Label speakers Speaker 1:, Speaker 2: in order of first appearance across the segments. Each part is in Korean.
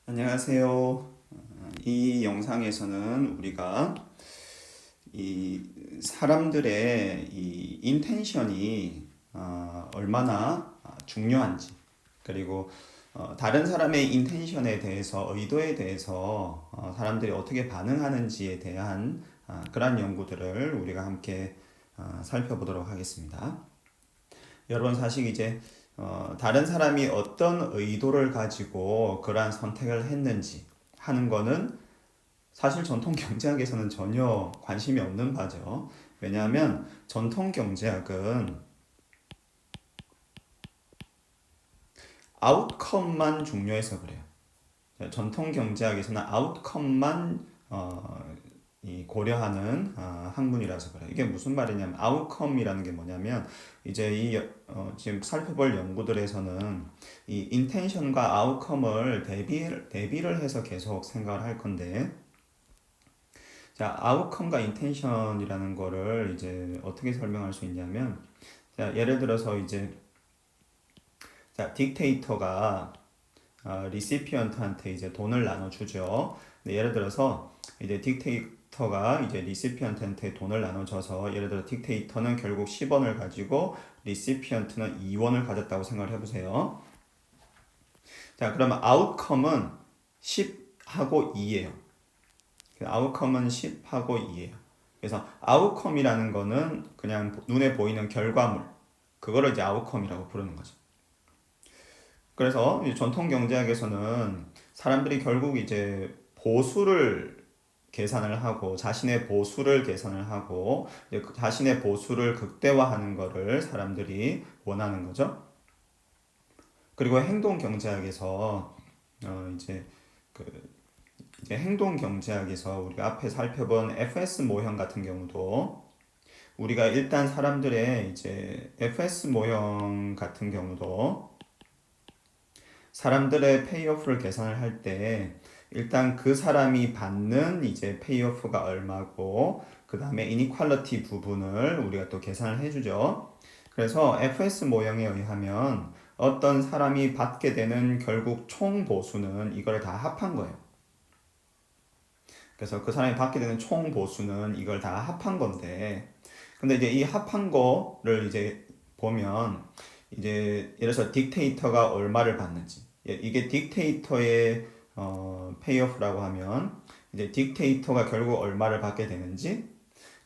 Speaker 1: 안녕하세요. 이 영상에서는 우리가 이 사람들의 이 인텐션이 얼마나 중요한지, 그리고 다른 사람의 인텐션에 대해서, 의도에 대해서 사람들이 어떻게 반응하는지에 대한 그러한 연구들을 우리가 함께 살펴보도록 하겠습니다. 여러분, 사실 이제 다른 사람이 어떤 의도를 가지고 그러한 선택을 했는지 하는 거는 사실 전통 경제학에서는 전혀 관심이 없는 바죠. 왜냐하면 전통 경제학은 아웃컴만 중요해서 그래요. 전통 경제학에서는 아웃컴만 이 고려하는 학문이라서 그래요. 이게 무슨 말이냐면 아웃컴이라는 게 뭐냐면 이제 지금 살펴볼 연구들에서는 이 인텐션과 아웃컴을 대비를 해서 계속 생각을 할 건데, 자, 아웃컴과 인텐션이라는 거를 이제 어떻게 설명할 수 있냐면, 자, 예를 들어서 이제 자, 딕테이터가 리시피언트한테 이제 돈을 나눠주죠. 예를 들어서 이제 딕테이터가 이제 리시피언트한테 돈을 나눠줘서, 예를 들어 딕테이터는 결국 10원을 가지고 리시피언트는 2원을 가졌다고 생각을 해보세요. 자, 그러면 아웃컴은 10하고 2예요. 아웃컴은 10하고 2예요. 그래서 아웃컴이라는 거는 그냥 눈에 보이는 결과물, 그거를 이제 아웃컴이라고 부르는 거죠. 그래서 전통 경제학에서는 사람들이 결국 이제 보수를 계산을 하고, 자신의 보수를 계산을 하고, 이제 자신의 보수를 극대화하는 거를 사람들이 원하는 거죠. 그리고 행동 경제학에서 이제 그 이제 행동 경제학에서 우리가 앞에 살펴본 FS 모형 같은 경우도, 우리가 일단 사람들의 이제 FS 모형 같은 경우도 사람들의 페이오프를 계산을 할 때 일단 그 사람이 받는 이제 페이오프가 얼마고, 그 다음에 이니퀄리티 부분을 우리가 또 계산을 해주죠. 그래서 FS 모형에 의하면 어떤 사람이 받게 되는 결국 총 보수는 이걸 다 합한 거예요. 그래서 그 사람이 받게 되는 총 보수는 이걸 다 합한 건데, 근데 이제 이 합한 거를 이제 보면 이제 예를 들어서 딕테이터가 얼마를 받는지, 이게 딕테이터의 페이오프라고 하면 이제 딕테이터가 결국 얼마를 받게 되는지,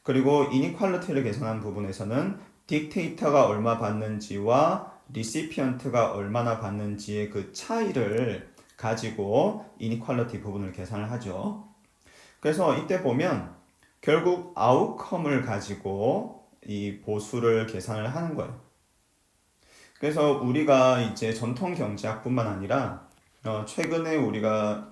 Speaker 1: 그리고 이니퀄리티를 계산한 부분에서는 딕테이터가 얼마 받는지와 리시피언트가 얼마나 받는지의 그 차이를 가지고 이니퀄리티 부분을 계산을 하죠. 그래서 이때 보면 결국 아웃컴을 가지고 이 보수를 계산을 하는 거예요. 그래서 우리가 이제 전통 경제학뿐만 아니라 최근에 우리가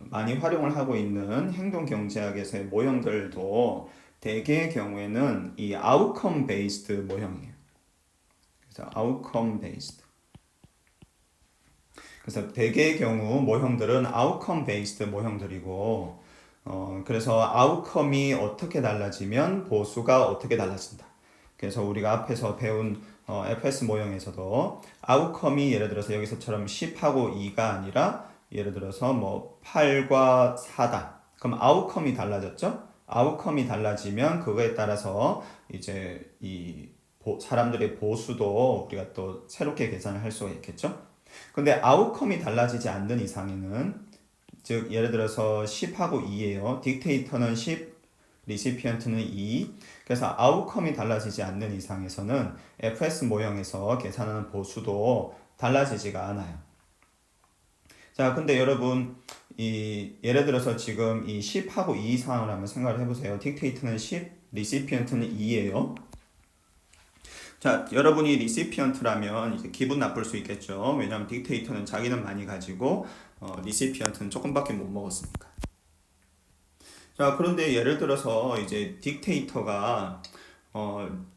Speaker 1: 많이 활용을 하고 있는 행동 경제학에서의 모형들도 대개의 경우에는 이 아웃컴 베이스드 모형이에요. 그래서 아웃컴 베이스드. 그래서 대개의 경우 모형들은 아웃컴 베이스드 모형들이고, 그래서 아웃컴이 어떻게 달라지면 보수가 어떻게 달라진다. 그래서 우리가 앞에서 배운 FS 모형에서도 아웃컴이 예를 들어서 여기서처럼 10하고 2가 아니라 예를 들어서 뭐 8과 4다. 그럼 아웃컴이 달라졌죠? 아웃컴이 달라지면 그거에 따라서 이제 이 사람들의 보수도 우리가 또 새롭게 계산을 할 수가 있겠죠? 근데 아웃컴이 달라지지 않는 이상에는, 즉 예를 들어서 10하고 2예요. 딕테이터는 10, 리시피언트는 2. 그래서 아웃컴이 달라지지 않는 이상에서는 FS 모형에서 계산하는 보수도 달라지지가 않아요. 자, 근데 여러분, 예를 들어서 지금 이 10하고 2 상황을 한번 생각을 해보세요. 딕테이터는 10, 리시피언트는 2예요. 자, 여러분이 리시피언트라면 이제 기분 나쁠 수 있겠죠. 왜냐하면 딕테이터는 자기는 많이 가지고 리시피언트는 조금밖에 못 먹었으니까. 자, 그런데 예를 들어서 이제 딕테이터가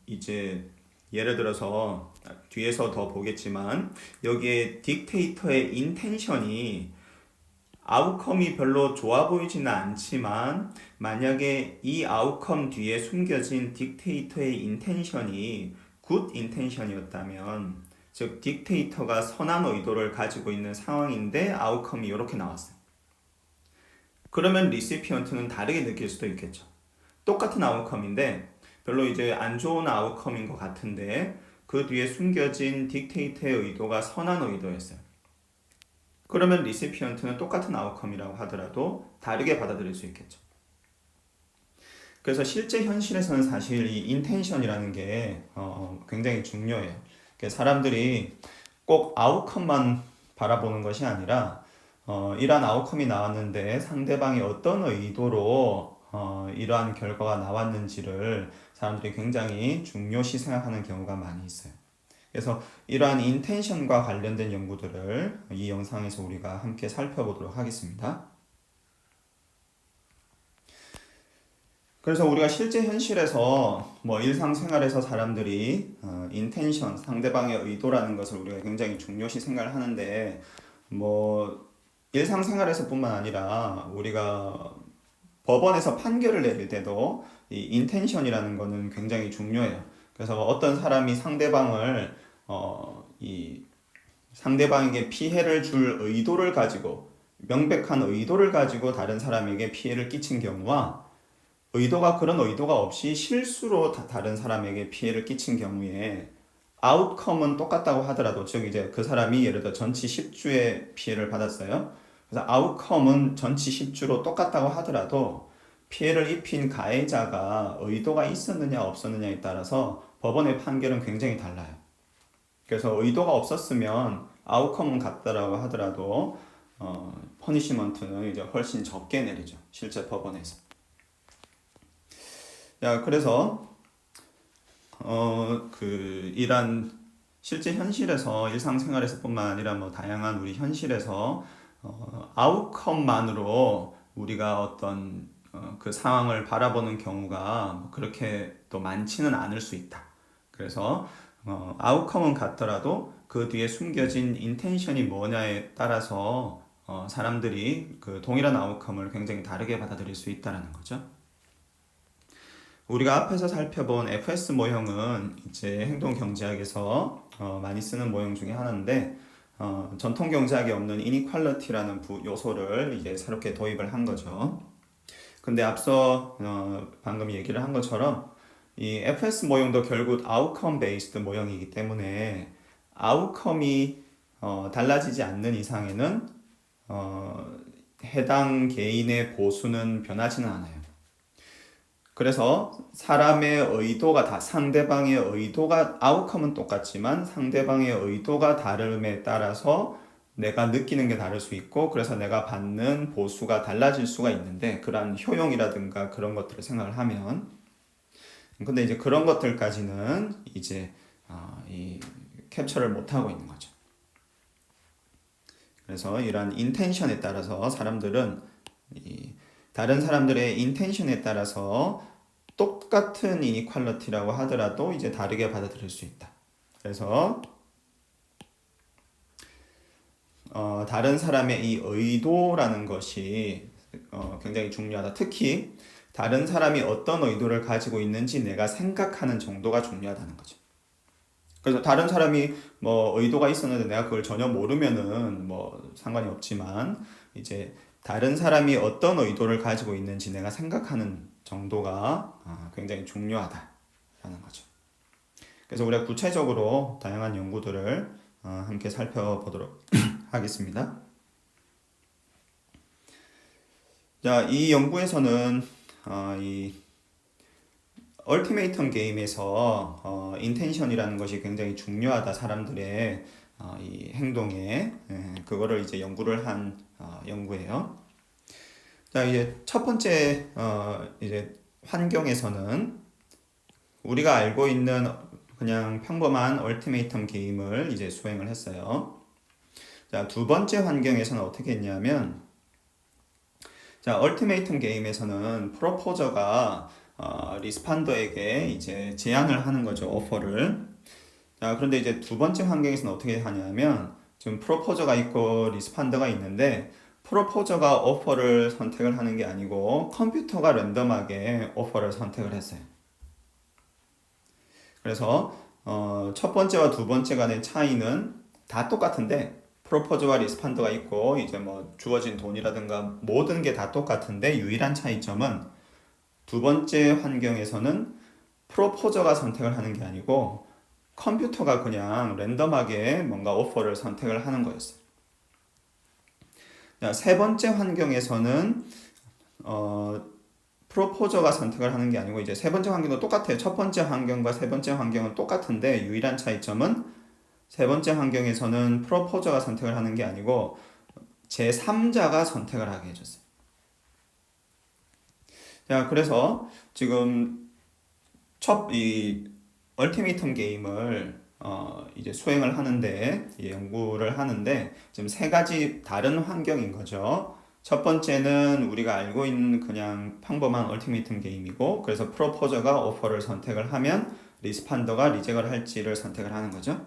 Speaker 1: 이제 예를 들어서 뒤에서 더 보겠지만 여기에 딕테이터의 인텐션이 아웃컴이 별로 좋아 보이지는 않지만, 만약에 이 아웃컴 뒤에 숨겨진 딕테이터의 인텐션이 굿 인텐션이었다면, 즉 딕테이터가 선한 의도를 가지고 있는 상황인데 아웃컴이 이렇게 나왔어요. 그러면 리시피언트는 다르게 느낄 수도 있겠죠. 똑같은 아웃컴인데 별로 이제 안 좋은 아웃컴인 것 같은데 그 뒤에 숨겨진 딕테이터의 의도가 선한 의도였어요. 그러면 리시피언트는 똑같은 아웃컴이라고 하더라도 다르게 받아들일 수 있겠죠. 그래서 실제 현실에서는 사실 이 인텐션이라는 게 굉장히 중요해요. 사람들이 꼭 아웃컴만 바라보는 것이 아니라 이러한 아웃컴이 나왔는데 상대방이 어떤 의도로 이러한 결과가 나왔는지를 사람들이 굉장히 중요시 생각하는 경우가 많이 있어요. 그래서 이러한 인텐션과 관련된 연구들을 이 영상에서 우리가 함께 살펴보도록 하겠습니다. 그래서 우리가 실제 현실에서 뭐 일상생활에서 사람들이 인텐션, 상대방의 의도라는 것을 우리가 굉장히 중요시 생각을 하는데 뭐 일상생활에서뿐만 아니라 우리가 법원에서 판결을 내릴 때도 이 인텐션이라는 거는 굉장히 중요해요. 그래서 어떤 사람이 이 상대방에게 피해를 줄 의도를 가지고 명백한 의도를 가지고 다른 사람에게 피해를 끼친 경우와 그런 의도가 없이 실수로 다른 사람에게 피해를 끼친 경우에 아웃컴은 똑같다고 하더라도 즉 이제 그 사람이 예를 들어 전치 10주의 피해를 받았어요. 그래서 아웃컴은 전치 10주로 똑같다고 하더라도 피해를 입힌 가해자가 의도가 있었느냐 없었느냐에 따라서 법원의 판결은 굉장히 달라요. 그래서 의도가 없었으면 아웃컴은 같다라고 하더라도 퍼니시먼트는 이제 훨씬 적게 내리죠. 실제 법원에서. 그래서 이란 실제 현실에서 일상생활에서뿐만 아니라 뭐 다양한 우리 현실에서 아웃컴만으로 우리가 어떤 그 상황을 바라보는 경우가 그렇게 또 많지는 않을 수 있다. 그래서 아웃컴은 같더라도 그 뒤에 숨겨진 인텐션이 뭐냐에 따라서 사람들이 그 동일한 아웃컴을 굉장히 다르게 받아들일 수 있다라는 거죠. 우리가 앞에서 살펴본 FS 모형은 이제 행동 경제학에서 많이 쓰는 모형 중에 하나인데 전통 경제학에 없는 이니퀄리티라는 요소를 이제 새롭게 도입을 한 거죠. 근데 앞서 방금 얘기를 한 것처럼 이 FS 모형도 결국 아웃컴 베이스드 모형이기 때문에 아웃컴이 달라지지 않는 이상에는 해당 개인의 보수는 변하지는 않아요. 그래서 사람의 의도가 상대방의 의도가 아웃컴은 똑같지만 상대방의 의도가 다름에 따라서 내가 느끼는 게 다를 수 있고 그래서 내가 받는 보수가 달라질 수가 있는데 그러한 효용이라든가 그런 것들을 생각을 하면 근데 이제 그런 것들까지는 이제 이 캡처를 못 하고 있는 거죠. 그래서 이러한 인텐션에 따라서 사람들은 다른 사람들의 인텐션에 따라서 똑같은 이니퀄리티라고 하더라도 이제 다르게 받아들일 수 있다. 그래서 다른 사람의 이 의도라는 것이 굉장히 중요하다. 특히 다른 사람이 어떤 의도를 가지고 있는지 내가 생각하는 정도가 중요하다는 거죠. 그래서 다른 사람이 뭐 의도가 있었는데 내가 그걸 전혀 모르면은 뭐 상관이 없지만 이제 다른 사람이 어떤 의도를 가지고 있는지 내가 생각하는 정도가 굉장히 중요하다라는 거죠. 그래서 우리가 구체적으로 다양한 연구들을 함께 살펴보도록 하겠습니다. 자, 이 연구에서는 이 얼티메이텀 게임에서 인텐션이라는 것이 굉장히 중요하다. 사람들의 이 행동에 그거를 이제 연구를 한 연구예요. 자, 이제 첫 번째 이제 환경에서는 우리가 알고 있는 그냥 평범한 얼티메이텀 게임을 이제 수행을 했어요. 자, 두 번째 환경에서는 어떻게 했냐면 자, 얼티메이텀 게임에서는 프로포저가 리스판더에게 이제 제안을 하는 거죠. 오퍼를. 자, 그런데 이제 두 번째 환경에서는 어떻게 하냐면 지금 프로포저가 있고 리스판더가 있는데 프로포저가 오퍼를 선택을 하는 게 아니고 컴퓨터가 랜덤하게 오퍼를 선택을 했어요. 그래서 첫 번째와 두 번째 간의 차이는 다 똑같은데 프로포즈와 리스판더가 있고 이제 뭐 주어진 돈이라든가 모든 게 다 똑같은데 유일한 차이점은 두 번째 환경에서는 프로포저가 선택을 하는 게 아니고 컴퓨터가 그냥 랜덤하게 뭔가 오퍼를 선택을 하는 거였어요. 자, 세 번째 환경에서는 프로포저가 선택을 하는 게 아니고 이제 세 번째 환경도 똑같아요. 첫 번째 환경과 세 번째 환경은 똑같은데 유일한 차이점은 세 번째 환경에서는 프로포저가 선택을 하는 게 아니고 제3자가 선택을 하게 해줬어요. 자, 그래서 지금 이 얼티메이텀 게임을 이제 수행을 하는데 연구를 하는데 지금 세 가지 다른 환경인 거죠. 첫 번째는 우리가 알고 있는 그냥 평범한 얼티메이텀 게임이고 그래서 프로포저가 오퍼를 선택을 하면 리스판더가 리젝을 할지를 선택을 하는 거죠.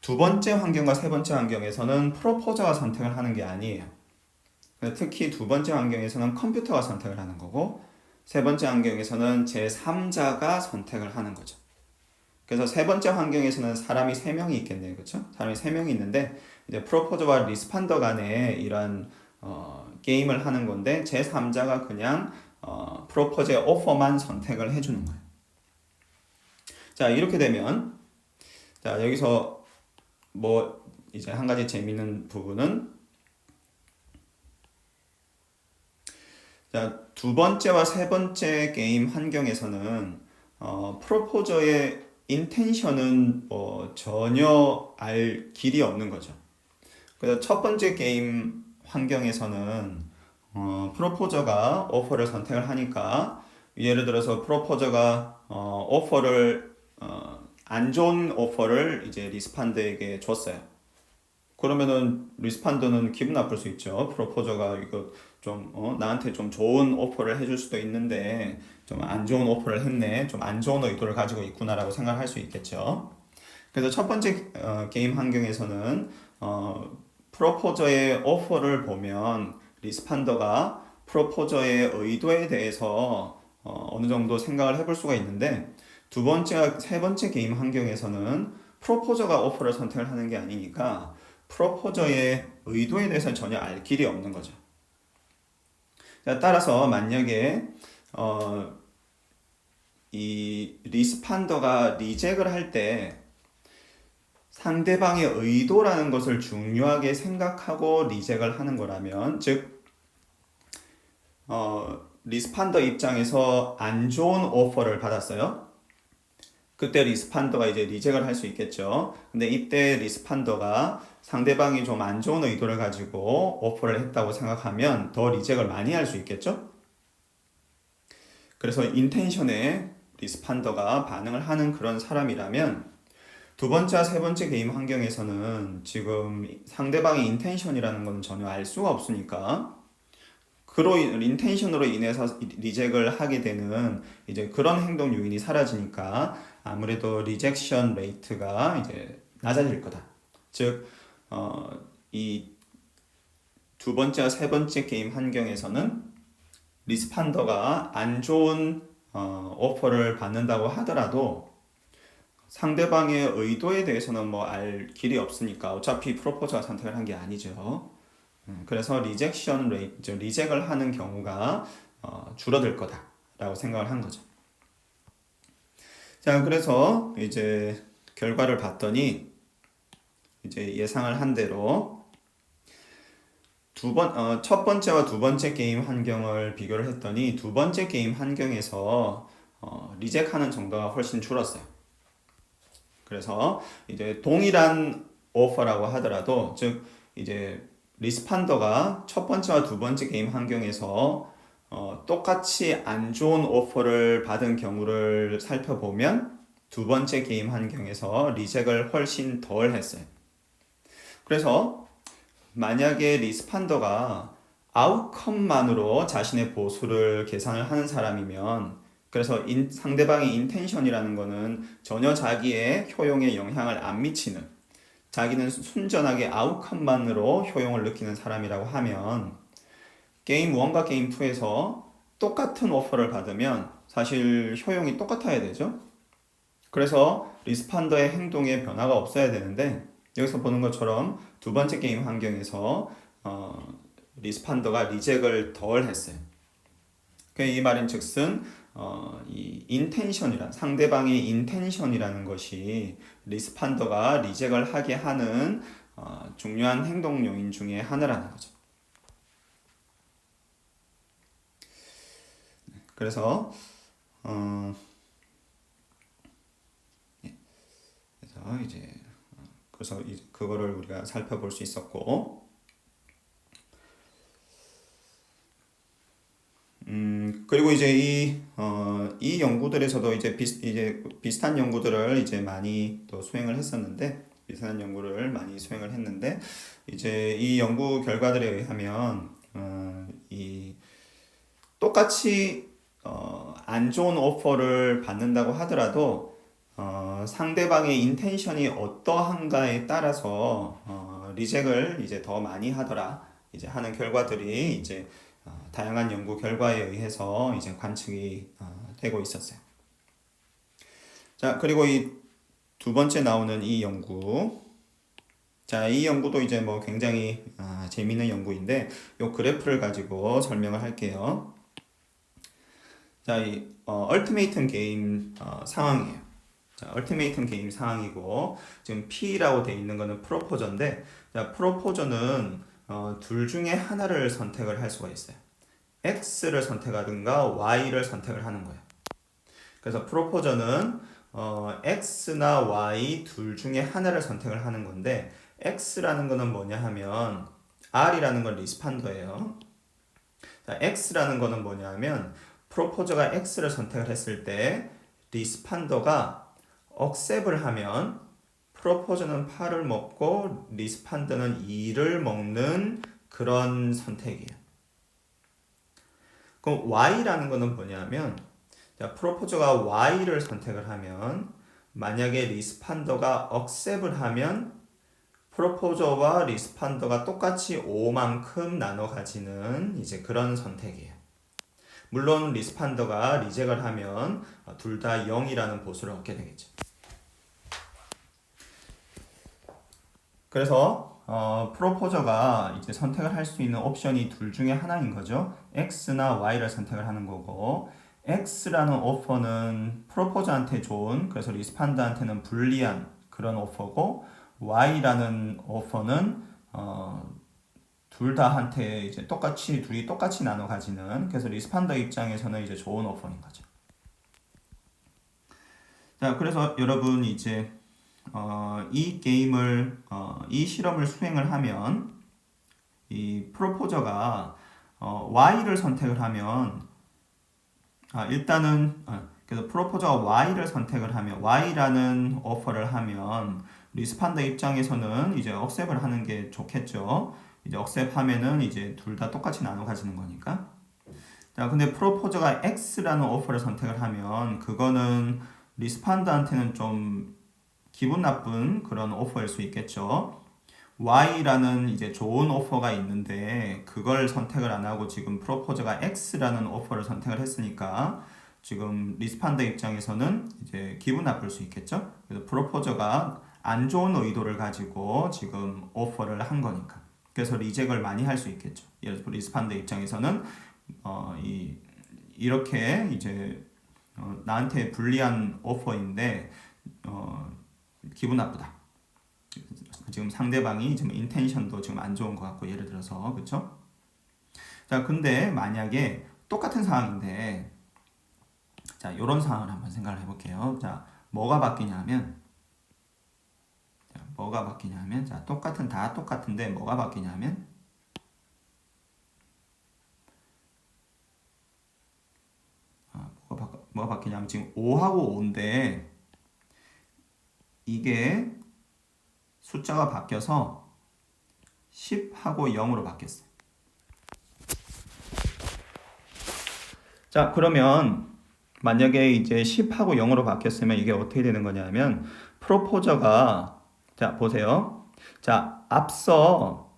Speaker 1: 두 번째 환경과 세 번째 환경에서는 프로포저가 선택을 하는 게 아니에요. 특히 두 번째 환경에서는 컴퓨터가 선택을 하는 거고 세 번째 환경에서는 제3자가 선택을 하는 거죠. 그래서 세 번째 환경에서는 사람이 3명이 있겠네요. 그렇죠? 사람이 3명이 있는데 이제 프로포저와 리스판더 간에 이런 게임을 하는 건데 제3자가 그냥 프로포즈의 오퍼만 선택을 해주는 거예요. 자, 이렇게 되면 자, 여기서 뭐 이제 한 가지 재미있는 부분은 자, 두 번째와 세 번째 게임 환경에서는 프로포저의 인텐션은 전혀 알 길이 없는 거죠. 그래서 첫 번째 게임 환경에서는 프로포저가 오퍼를 선택을 하니까 예를 들어서 프로포저가 오퍼를 안 좋은 오퍼를 이제 리스판더에게 줬어요. 그러면은 리스판더는 기분 나쁠 수 있죠. 프로포저가 이거 좀 나한테 좀 좋은 오퍼를 해줄 수도 있는데 좀 안 좋은 오퍼를 했네, 좀 안 좋은 의도를 가지고 있구나라고 생각할 수 있겠죠. 그래서 첫 번째 게임 환경에서는 프로포저의 오퍼를 보면 리스판더가 프로포저의 의도에 대해서 어느 정도 생각을 해볼 수가 있는데 두 번째, 세 번째 게임 환경에서는 프로포저가 오퍼를 선택을 하는 게 아니니까 프로포저의 의도에 대해서는 전혀 알 길이 없는 거죠. 자, 따라서 만약에 이 리스판더가 리젝을 할 때 상대방의 의도라는 것을 중요하게 생각하고 리젝을 하는 거라면 즉 리스판더 입장에서 안 좋은 오퍼를 받았어요. 그때 리스판더가 이제 리젝을 할 수 있겠죠. 근데 이때 리스판더가 상대방이 좀 안 좋은 의도를 가지고 오퍼를 했다고 생각하면 더 리젝을 많이 할 수 있겠죠. 그래서 인텐션에 리스판더가 반응을 하는 그런 사람이라면 두 번째와 세 번째 게임 환경에서는 지금 상대방의 인텐션이라는 건 전혀 알 수가 없으니까 인텐션으로 인해서 리젝을 하게 되는 이제 그런 행동 요인이 사라지니까 아무래도 리젝션 레이트가 이제 낮아질 거다. 즉, 이 두 번째와 세 번째 게임 환경에서는 리스판더가 안 좋은 오퍼를 받는다고 하더라도 상대방의 의도에 대해서는 뭐 알 길이 없으니까 어차피 프로포즈가 선택을 한 게 아니죠. 그래서 리젝션 레이트, 리젝을 하는 경우가 줄어들 거다라고 생각을 한 거죠. 자, 그래서 이제 결과를 봤더니 이제 예상을 한 대로 첫 번째와 두 번째 게임 환경을 비교를 했더니 두 번째 게임 환경에서 리젝하는 정도가 훨씬 줄었어요. 그래서 이제 동일한 오퍼라고 하더라도 즉 이제 리스판더가 첫 번째와 두 번째 게임 환경에서 똑같이 안 좋은 오퍼를 받은 경우를 살펴보면 두 번째 게임 환경에서 리젝을 훨씬 덜 했어요. 그래서 만약에 리스판더가 아웃컴만으로 자신의 보수를 계산을 하는 사람이면 그래서 상대방의 인텐션이라는 거는 전혀 자기의 효용에 영향을 안 미치는 자기는 순전하게 아웃컴만으로 효용을 느끼는 사람이라고 하면 게임 1과 게임 2에서 똑같은 오퍼를 받으면 사실 효용이 똑같아야 되죠. 그래서 리스판더의 행동에 변화가 없어야 되는데 여기서 보는 것처럼 두 번째 게임 환경에서 리스판더가 리젝을 덜 했어요. 이 말인 즉슨 이 인텐션이란 상대방의 인텐션이라는 것이 리스판더가 리젝을 하게 하는 중요한 행동 요인 중에 하나라는 거죠. 그래서 그래서 그거를 우리가 살펴볼 수 있었고, 그리고 이제 이 연구들에서도 이제 비슷한 연구들을 이제 많이 또 수행을 했었는데, 비슷한 연구를 많이 수행을 했는데, 이제 이 연구 결과들에 의하면, 이 똑같이 안 좋은 오퍼를 받는다고 하더라도 상대방의 인텐션이 어떠한가에 따라서 리젝을 이제 더 많이 하더라 이제 하는 결과들이 이제 다양한 연구 결과에 의해서 이제 관측이 되고 있었어요. 자, 그리고 이 두 번째 나오는 이 연구. 자, 이 연구도 이제 뭐 굉장히 재미있는 연구인데 요 그래프를 가지고 설명을 할게요. 자, 이 얼티메이트 게임 상황이에요. 자, 얼티메이트 게임 상황이고 지금 P라고 돼 있는 거는 프로포저인데, 자, 프로포저는 둘 중에 하나를 선택을 할 수가 있어요. X를 선택하든가 Y를 선택을 하는 거예요. 그래서 프로포저는 X나 Y 둘 중에 하나를 선택을 하는 건데, X라는 거는 뭐냐 하면 R이라는 건 리스판더예요. 자, X라는 거는 뭐냐 하면 프로포저가 X를 선택을 했을 때 리스판더가 억셉을 하면 프로포저는 8을 먹고 리스판더는 2를 먹는 그런 선택이에요. 그럼 Y라는 거는 뭐냐면, 자, 프로포저가 Y를 선택을 하면 만약에 리스판더가 억셉을 하면 프로포저와 리스판더가 똑같이 5만큼 나눠 가지는 이제 그런 선택이에요. 물론 리스판더가 리젝을 하면 둘 다 0이라는 보수를 얻게 되겠죠. 그래서 프로포저가 이제 선택을 할 수 있는 옵션이 둘 중에 하나인 거죠. X나 Y를 선택을 하는 거고, X라는 오퍼는 프로포저한테 좋은, 그래서 리스판더한테는 불리한 그런 오퍼고, Y라는 오퍼는 둘 다한테 이제 둘이 똑같이 나눠 가지는, 그래서 리스판더 입장에서는 이제 좋은 오퍼인 거죠. 자, 그래서 여러분 이제 이 게임을 이 실험을 수행을 하면 이 프로포저가 Y를 선택을 하면 일단은 그래서 프로포저가 Y를 선택을 하면 Y라는 오퍼를 하면 리스판더 입장에서는 이제 억셉을 하는 게 좋겠죠. 이제 억셉하면은 이제 둘 다 똑같이 나눠 가지는 거니까. 자, 근데 프로포저가 X라는 오퍼를 선택을 하면 그거는 리스판더한테는 좀 기분 나쁜 그런 오퍼일 수 있겠죠. Y라는 이제 좋은 오퍼가 있는데 그걸 선택을 안 하고 지금 프로포저가 X라는 오퍼를 선택을 했으니까 지금 리스판더 입장에서는 이제 기분 나쁠 수 있겠죠. 그래서 프로포저가 안 좋은 의도를 가지고 지금 오퍼를 한 거니까. 그래서 리젝을 많이 할 수 있겠죠. 예를 들어 리스판더 입장에서는 이렇게 이제 나한테 불리한 오퍼인데 기분 나쁘다. 지금 상대방이 지금 인텐션도 지금 안 좋은 것 같고, 예를 들어서, 그렇죠? 자, 근데 만약에 똑같은 상황인데, 자, 이런 상황을 한번 생각을 해볼게요. 자, 뭐가 바뀌냐면, 자, 다 똑같은데 뭐가 바뀌냐면, 뭐가 바뀌냐면 지금 5하고 5인데 이게 숫자가 바뀌어서 10하고 0으로 바뀌었어요. 자, 그러면 만약에 이제 10하고 0으로 바뀌었으면 이게 어떻게 되는 거냐면 프로포저가, 자, 보세요. 자, 앞서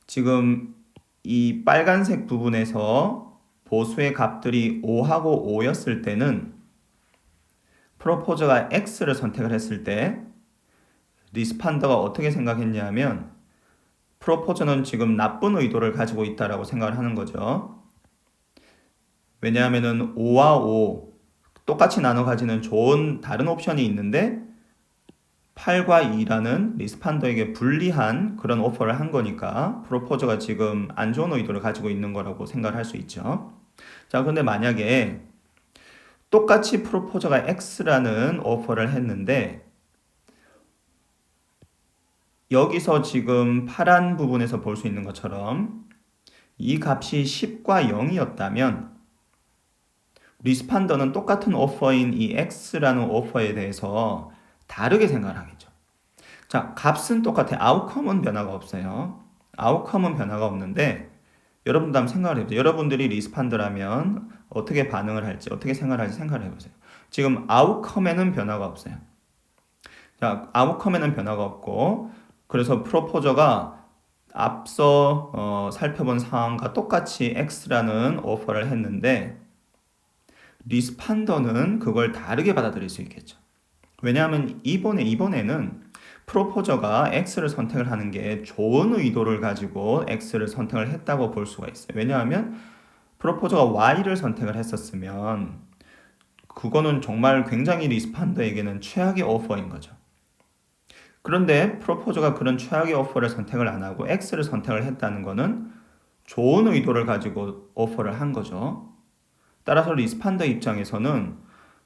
Speaker 1: 지금 이 빨간색 부분에서 보수의 값들이 5하고 5였을 때는 프로포저가 X를 선택을 했을 때 리스판더가 어떻게 생각했냐면 프로포저는 지금 나쁜 의도를 가지고 있다라고 생각을 하는 거죠. 왜냐하면은 5와 5 똑같이 나눠 가지는 좋은 다른 옵션이 있는데 8과 2라는 리스판더에게 불리한 그런 오퍼를 한 거니까 프로포저가 지금 안 좋은 의도를 가지고 있는 거라고 생각을 할 수 있죠. 자, 근데 만약에 똑같이 프로포저가 X라는 오퍼를 했는데 여기서 지금 파란 부분에서 볼 수 있는 것처럼 이 값이 10과 0이었다면 리스판더는 똑같은 오퍼인 이 X라는 오퍼에 대해서 다르게 생각을 하겠죠. 자, 값은 똑같아. 아웃컴은 변화가 없어요. 아웃컴은 변화가 없는데 여러분도 한번 생각을 해보세요. 여러분들이 리스판더라면 어떻게 반응을 할지, 어떻게 생각을 할지 생각을 해보세요. 지금 아웃컴에는 변화가 없어요. 자, 아웃컴에는 변화가 없고 그래서 프로포저가 앞서 살펴본 상황과 똑같이 X라는 오퍼를 했는데 리스판더는 그걸 다르게 받아들일 수 있겠죠. 왜냐하면 이번에는 프로포저가 X를 선택을 하는 게 좋은 의도를 가지고 X를 선택을 했다고 볼 수가 있어요. 왜냐하면 프로포저가 Y를 선택을 했었으면 그거는 정말 굉장히 리스판더에게는 최악의 오퍼인 거죠. 그런데 프로포저가 그런 최악의 오퍼를 선택을 안 하고 X를 선택을 했다는 거는 좋은 의도를 가지고 오퍼를 한 거죠. 따라서 리스판더 입장에서는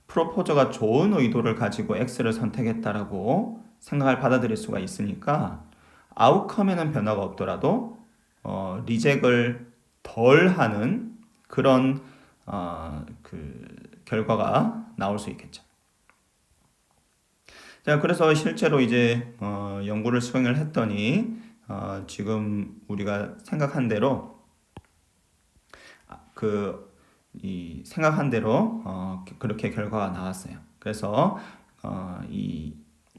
Speaker 1: 프로포저가 좋은 의도를 가지고 X를 선택했다라고 생각을 받아들일 수가 있으니까 아웃컴에는 변화가 없더라도 리젝을 덜 하는 그런 그 결과가 나올 수 있겠죠. 자, 그래서 실제로 이제 연구를 수행을 했더니 지금 우리가 생각한 대로 이 생각한 대로 그렇게 결과가 나왔어요. 그래서 이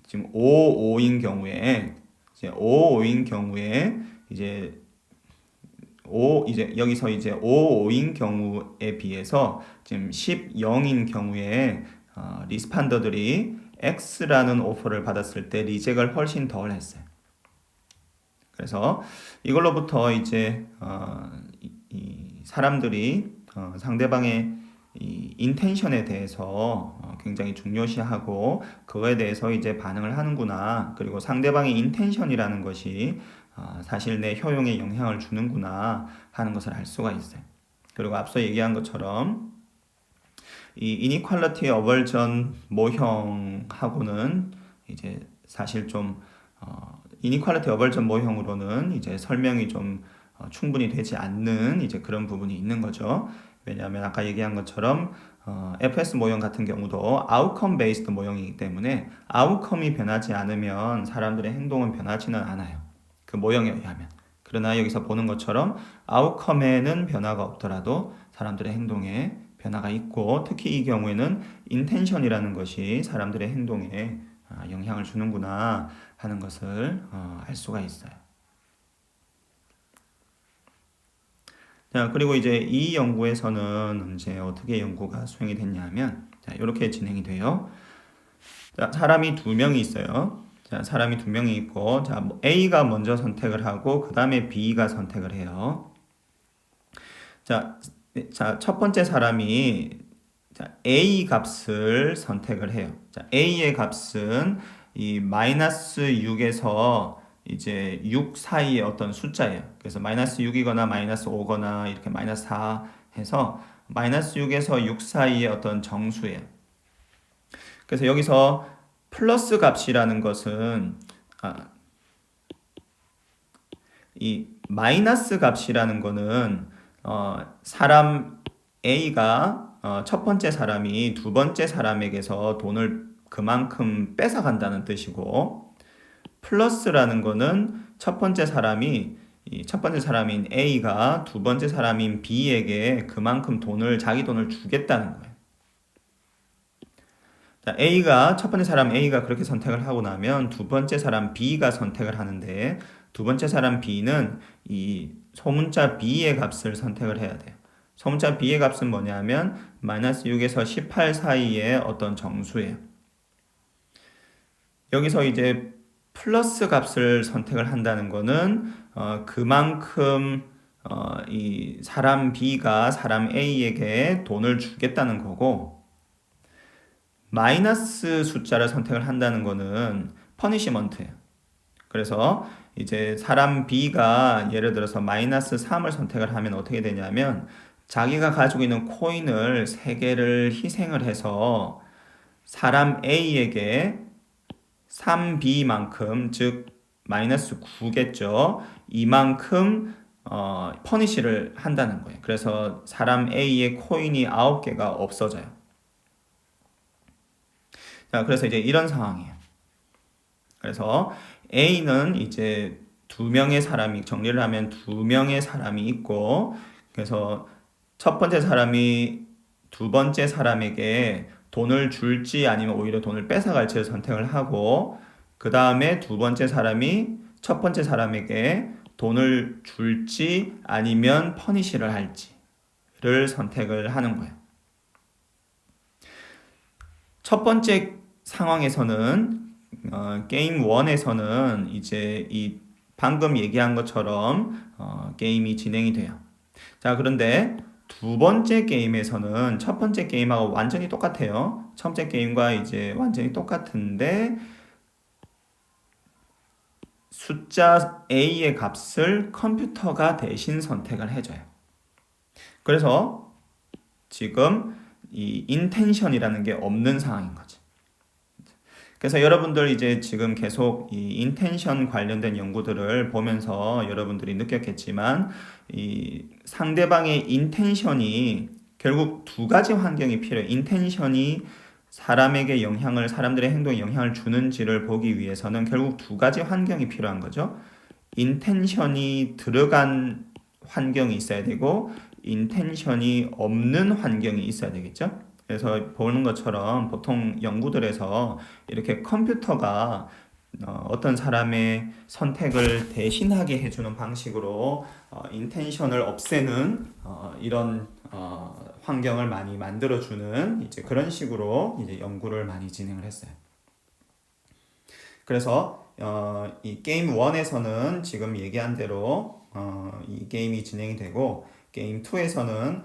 Speaker 1: 지금 5인 경우에 이제 5인 경우에 이제 이제 여기서 이제 5인 경우에 비해서 지금 10인 경우에 리스판더들이 X라는 오퍼를 받았을 때 리젝을 훨씬 덜 했어요. 그래서 이걸로부터 이제 이 사람들이 상대방의 이 인텐션에 대해서 굉장히 중요시하고 그거에 대해서 이제 반응을 하는구나. 그리고 상대방의 인텐션이라는 것이 사실 내 효용에 영향을 주는구나 하는 것을 알 수가 있어요. 그리고 앞서 얘기한 것처럼 이 이니퀄리티 어벌전 모형하고는 이제 사실 좀 이니퀄리티 어벌전 모형으로는 이제 설명이 좀 충분히 되지 않는 이제 그런 부분이 있는 거죠. 왜냐하면 아까 얘기한 것처럼 FS 모형 같은 경우도 아웃컴 베이스드 모형이기 때문에 아웃컴이 변하지 않으면 사람들의 행동은 변하지는 않아요. 그 모형에 의하면. 그러나 여기서 보는 것처럼 아웃컴에는 변화가 없더라도 사람들의 행동에 변화가 있고 특히 이 경우에는 인텐션이라는 것이 사람들의 행동에 영향을 주는구나 하는 것을 알 수가 있어요. 자, 그리고 이제 이 연구에서는 이제 어떻게 연구가 수행이 됐냐면 자, 이렇게 진행이 돼요. 자, 사람이 2명이 있어요. 자, 사람이 2명이 있고 자, A가 먼저 선택을 하고 그 다음에 B가 선택을 해요. 자, 첫 번째 사람이 A 값을 선택을 해요. 자, A의 값은 이 마이너스 6에서 이제 6 사이의 어떤 숫자예요. 그래서 마이너스 6이거나 마이너스 5거나 이렇게 마이너스 4 해서 마이너스 6에서 6 사이의 어떤 정수예요. 그래서 여기서 플러스 값이라는 것은 이 마이너스 값이라는 거는 사람 A가 첫 번째 사람이 두 번째 사람에게서 돈을 그만큼 뺏어간다는 뜻이고 플러스라는 거는 첫 번째 사람인 A가 두 번째 사람인 B에게 그만큼 자기 돈을 주겠다는 거예요. 자, 첫 번째 사람 A가 그렇게 선택을 하고 나면 두 번째 사람 B가 선택을 하는데 두 번째 사람 B는 이 소문자 B의 값을 선택을 해야 돼요. 소문자 B의 값은 뭐냐면 마이너스 6에서 18 사이의 어떤 정수예요. 여기서 이제 플러스 값을 선택을 한다는 거는 그만큼 이 사람 B가 사람 A에게 돈을 주겠다는 거고, 마이너스 숫자를 선택을 한다는 거는 퍼니시먼트예요. 그래서 이제 사람 B가 예를 들어서 마이너스 3을 선택을 하면 어떻게 되냐면, 자기가 가지고 있는 코인을 3개를 희생을 해서 사람 A에게 3B만큼, 즉 마이너스 9겠죠. 이만큼 퍼니시를 한다는 거예요. 그래서 사람 A의 코인이 9개가 없어져요. 자, 그래서 이제 이런 상황이에요. 그래서 A는 이제 정리를 하면 2명의 사람이 있고, 그래서 첫 번째 사람이 두 번째 사람에게 돈을 줄지 아니면 오히려 돈을 뺏어갈지를 선택을 하고, 그 다음에 두 번째 사람이 첫 번째 사람에게 돈을 줄지 아니면 퍼니시를 할지를 선택을 하는 거예요. 첫 번째 상황에서는 게임 1에서는 이제 이 방금 얘기한 것처럼 게임이 진행이 돼요. 자, 그런데 두 번째 게임에서는 첫 번째 게임하고 완전히 똑같아요. 첫 번째 게임과 이제 완전히 똑같은데 숫자 A의 값을 컴퓨터가 대신 선택을 해줘요. 그래서 지금 이 인텐션이라는 게 없는 상황인 거죠. 그래서 여러분들 이제 지금 계속 이 인텐션 관련된 연구들을 보면서 여러분들이 느꼈겠지만, 이 상대방의 인텐션이 결국 두 가지 환경이 필요해요. 인텐션이 사람들의 행동에 영향을 주는지를 보기 위해서는 결국 두 가지 환경이 필요한 거죠. 인텐션이 들어간 환경이 있어야 되고, 인텐션이 없는 환경이 있어야 되겠죠. 그래서 보는 것처럼 보통 연구들에서 이렇게 컴퓨터가 어떤 사람의 선택을 대신하게 해주는 방식으로 인텐션을 없애는 이런 환경을 많이 만들어주는 이제 그런 식으로 이제 연구를 많이 진행을 했어요. 그래서 이 게임 1에서는 지금 얘기한 대로 이 게임이 진행이 되고, 게임 2에서는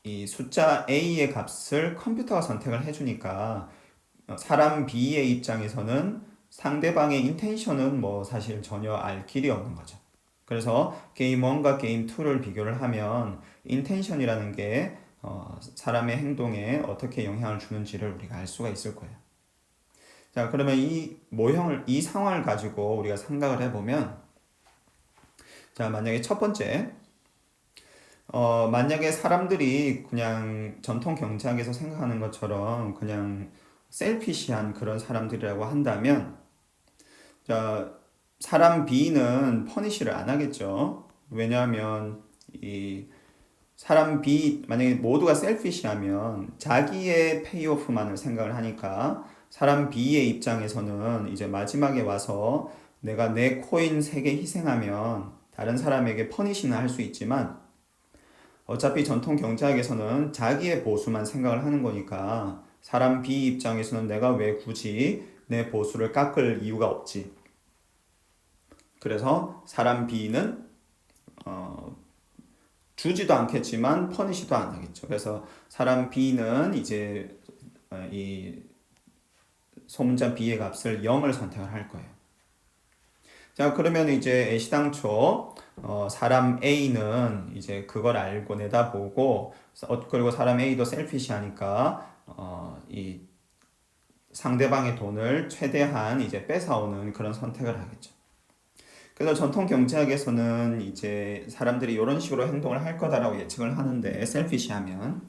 Speaker 1: 이 숫자 A의 값을 컴퓨터가 선택을 해주니까 사람 B의 입장에서는 상대방의 인텐션은 뭐 사실 전혀 알 길이 없는 거죠. 그래서 게임 1과 게임 2를 비교를 하면 인텐션이라는 게 사람의 행동에 어떻게 영향을 주는지를 우리가 알 수가 있을 거예요. 자, 그러면 이 상황을 가지고 우리가 생각을 해보면, 자, 만약에 첫 번째, 만약에 사람들이 그냥 전통 경제학에서 생각하는 것처럼 그냥 셀피시한 그런 사람들이라고 한다면, 자, 사람 B는 퍼니시를 안 하겠죠. 왜냐하면 이 사람 B, 만약에 모두가 셀피시하면 자기의 페이오프만을 생각을 하니까 사람 B의 입장에서는 이제 마지막에 와서 내가 내 코인 3개 희생하면 다른 사람에게 퍼니시는 할 수 있지만, 어차피 전통 경제학에서는 자기의 보수만 생각을 하는 거니까 사람 B 입장에서는 내가 왜 굳이 내 보수를 깎을 이유가 없지. 그래서 사람 B는 주지도 않겠지만 퍼니시도 안 하겠죠. 그래서 사람 B는 이제 이 소문자 B의 값을 0을 선택을 할 거예요. 자, 그러면 이제 애시당초 사람 A는 이제 그걸 알고 내다보고, 그리고 사람 A도 셀피시하니까 이 상대방의 돈을 최대한 이제 뺏어오는 그런 선택을 하겠죠. 그래서 전통 경제학에서는 이제 사람들이 이런 식으로 행동을 할 거다라고 예측을 하는데, 셀피시하면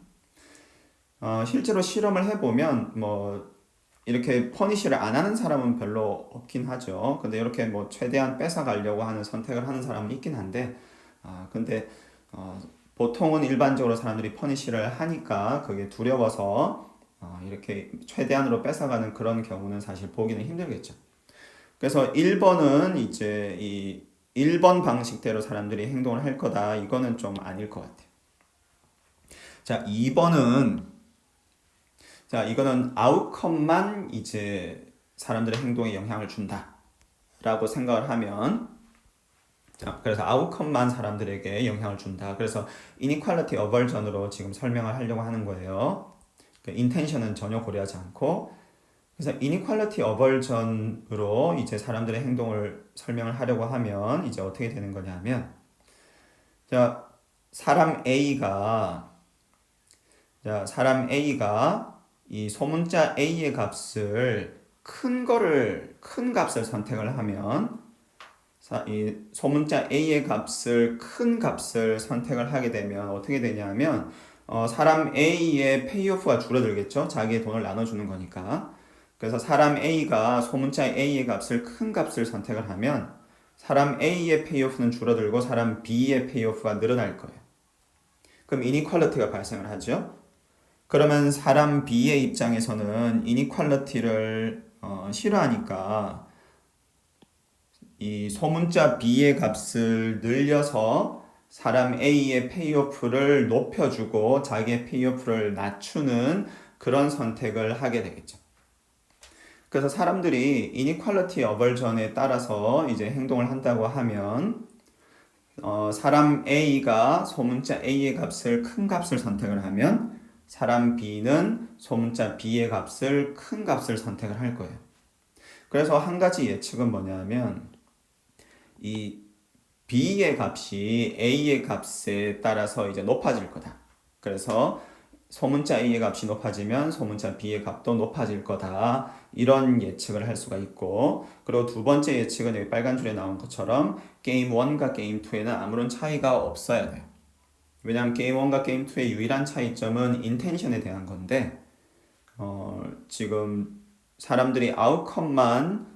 Speaker 1: 실제로 실험을 해보면 뭐 이렇게 퍼니시를 안 하는 사람은 별로 없긴 하죠. 근데 이렇게 뭐 최대한 뺏어가려고 하는 선택을 하는 사람은 있긴 한데, 근데 보통은 일반적으로 사람들이 퍼니시를 하니까 그게 두려워서 이렇게 최대한으로 뺏어가는 그런 경우는 사실 보기는 힘들겠죠. 그래서 1번은 이제 이 1번 방식대로 사람들이 행동을 할 거다. 이거는 좀 아닐 것 같아요. 자, 2번은, 자, 이거는 아웃컴만 이제 사람들의 행동에 영향을 준다 라고 생각을 하면, 자, 그래서 아웃컴만 사람들에게 영향을 준다. 그래서 inequality aversion으로 지금 설명을 하려고 하는 거예요. 인텐션은 전혀 고려하지 않고, 그래서 inequality aversion으로 이제 사람들의 행동을 설명을 하려고 하면 이제 어떻게 되는 거냐면, 자, 사람 A가 이 소문자 A의 값을 큰 값을 선택을 하면, 이 소문자 A의 값을 큰 값을 선택을 하게 되면 어떻게 되냐면, 사람 A의 페이오프가 줄어들겠죠. 자기의 돈을 나눠주는 거니까. 그래서 사람 A가 소문자 A의 큰 값을 선택을 하면 사람 A의 페이오프는 줄어들고 사람 B의 페이오프가 늘어날 거예요. 그럼 이니퀄리티가 발생을 하죠. 그러면 사람 B의 입장에서는 이니퀄리티를 싫어하니까 이 소문자 B의 값을 늘려서 사람 A의 페이오프를 높여주고 자기의 페이오프를 낮추는 그런 선택을 하게 되겠죠. 그래서 사람들이 이니퀄리티 어벌전에 따라서 이제 행동을 한다고 하면, 사람 A가 소문자 A의 큰 값을 선택을 하면 사람 B는 소문자 B의 큰 값을 선택을 할 거예요. 그래서 한 가지 예측은 뭐냐면, 이 B의 값이 A의 값에 따라서 이제 높아질 거다. 그래서 소문자 A의 값이 높아지면 소문자 B의 값도 높아질 거다. 이런 예측을 할 수가 있고, 그리고 두 번째 예측은 여기 빨간 줄에 나온 것처럼 게임 1과 게임 2에는 아무런 차이가 없어야 돼요. 왜냐하면 게임 1과 게임 2의 유일한 차이점은 인텐션에 대한 건데, 지금 사람들이 아웃컴만